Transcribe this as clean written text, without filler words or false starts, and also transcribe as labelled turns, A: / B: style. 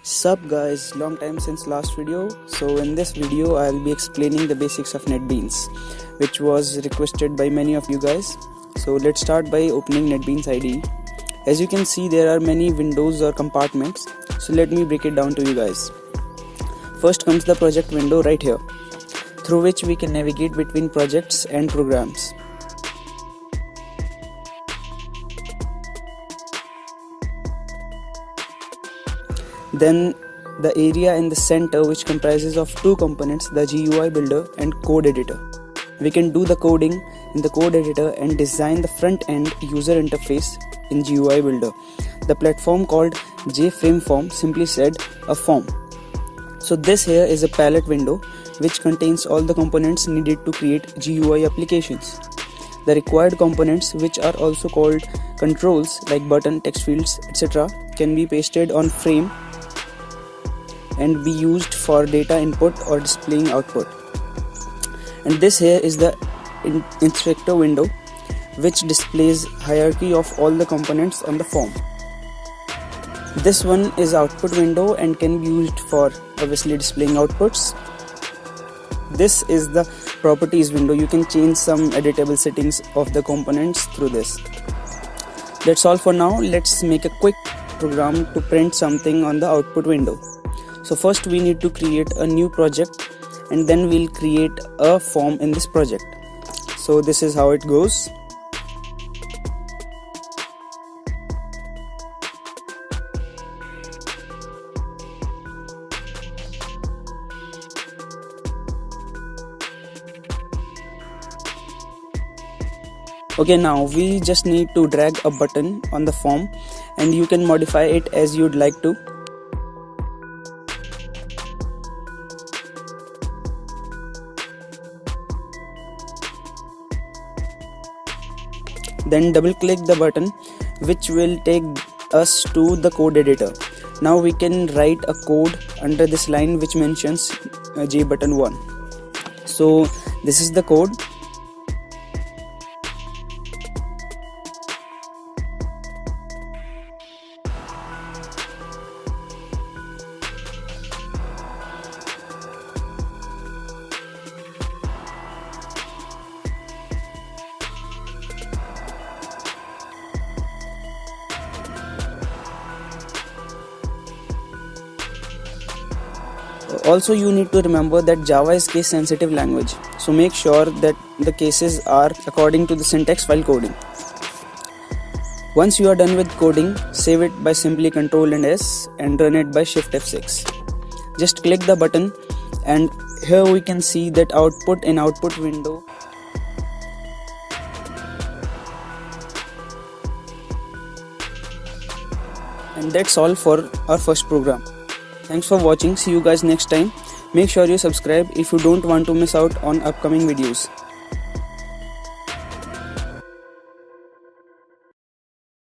A: Sup guys, long time since last video. So in this video I'll be explaining the basics of Netbeans, which was requested by many of you guys. So let's start by opening Netbeans IDE. As you can see, there are many windows or compartments, so let me break it down to you guys. First comes the project window right here, through which we can navigate between projects and programs. Then the area in the center, which comprises of two components, the GUI builder and code editor. We can do the coding in the code editor and design the front end user interface in GUI builder. The platform called JFrame form, simply said, a form. So this here is a palette window which contains all the components needed to create GUI applications. The required components, which are also called controls like button, text fields, etc., can be pasted on frame and be used for data input or displaying output. And this here is the inspector window, which displays hierarchy of all the components on the form. This one is output window and can be used for obviously displaying outputs. This is the properties window. You can change some editable settings of the components through this. That's all for now. Let's make a quick program to print something on the output window. So first we need to create a new project, and then we'll create a form in this project. So this is how it goes. Okay, now we just need to drag a button on the form, and you can modify it as you'd like to. Then double click the button, which will take us to the code editor. Now we can write a code under this line which mentions JButton1. So this is the code. Also, you need to remember that Java is case sensitive language, so make sure that the cases are according to the syntax while coding. Once you are done with coding, save it by simply Ctrl and S and run it by Shift F6. Just click the button, and here we can see that output in output window. And that's all for our first program. Thanks for watching. See you guys next time. Make sure you subscribe if you don't want to miss out on upcoming videos.